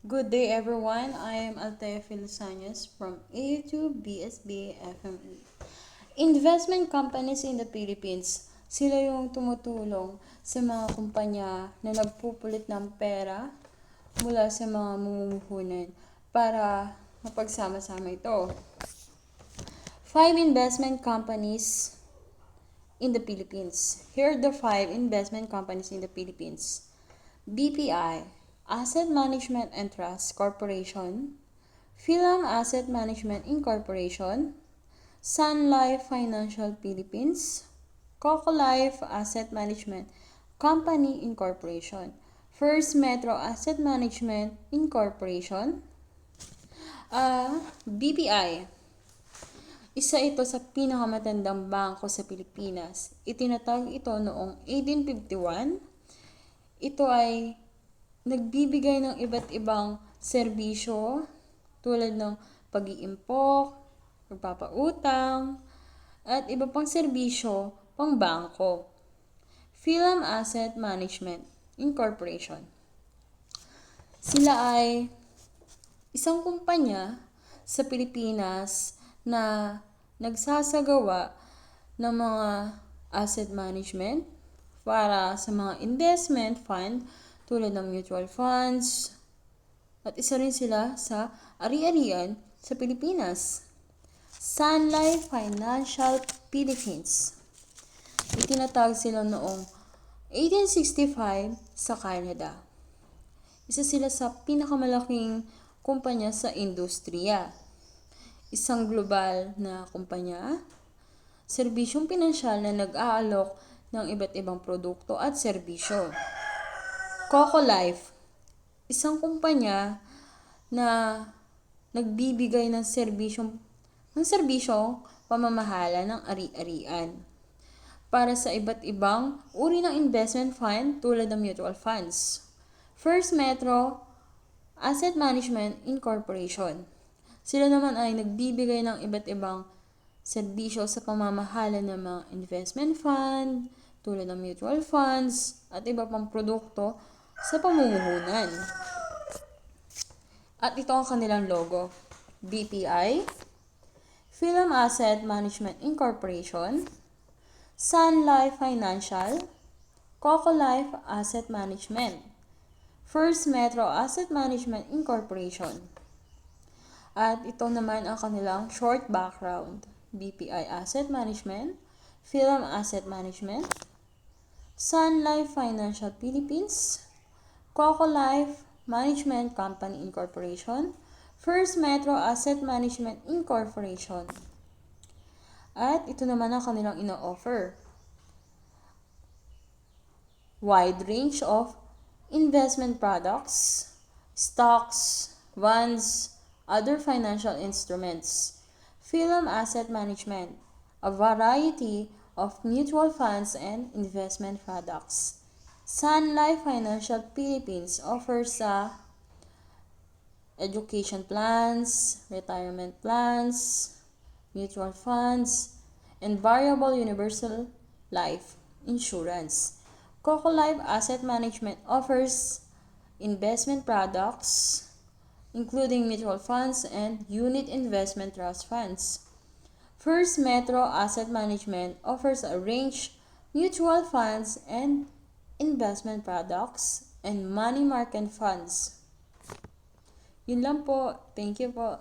Good day everyone, I am Altea Filisanyas from AU2 BSB FME. Investment companies in the Philippines, sila yung tumutulong sa mga kumpanya na nagpupulit ng pera mula sa mga mamumuhunan para mapagsama-sama ito. 5 investment companies in the Philippines. Here are the 5 investment companies in the Philippines. BPI, Asset Management and Trust Corporation, Philam Asset Management Incorporation, Sun Life Financial Philippines, Coco Life Asset Management Company Incorporation, First Metro Asset Management Incorporation, BPI. Isa ito sa pinakamatandang bangko sa Pilipinas. Itinatag ito noong 1851. Ito ay nagbibigay ng iba't ibang serbisyo tulad ng pag-iimpok, pagpapautang, at iba pang serbisyo pang bangko. Philam Asset Management Incorporation. Sila ay isang kumpanya sa Pilipinas na nagsasagawa ng mga asset management para sa mga investment fund tulad ng mutual funds, at isa rin sila sa ari-arian sa Pilipinas. Sun Life Financial Philippines. Itinatag sila noong 1865 sa Canada. Isa sila sa pinakamalaking kumpanya sa industriya. Isang global na kumpanya, serbisyong pinansyal na nag-aalok ng iba't ibang produkto at serbisyo. Coco Life, isang kumpanya na nagbibigay ng serbisyong pamamahala ng ari-arian para sa iba't ibang uri ng investment fund tulad ng mutual funds. First Metro Asset Management Incorporation. Sila naman ay nagbibigay ng iba't ibang serbisyo sa pamamahala ng mga investment fund tulad ng mutual funds at iba pang produkto sa pamumuhunan. At ito ang kanilang logo. BPI, Philam Asset Management Incorporation, Sun Life Financial, Coco Life Asset Management, First Metro Asset Management Incorporation. At ito naman ang kanilang short background. BPI Asset Management, Philam Asset Management, Sun Life Financial Philippines, Coco Life Management Company Incorporation, First Metro Asset Management Incorporation. At ito naman ang kanilang ino-offer. Wide range of investment products, stocks, bonds, other financial instruments. Philam Asset Management, a variety of mutual funds and investment products. Sun Life Financial Philippines offers education plans, retirement plans, mutual funds, and variable universal life insurance. Coco Life Asset Management offers investment products, including mutual funds and unit investment trust funds. First Metro Asset Management offers a range mutual funds and investment products, and money market funds. Yun lang po. Thank you po.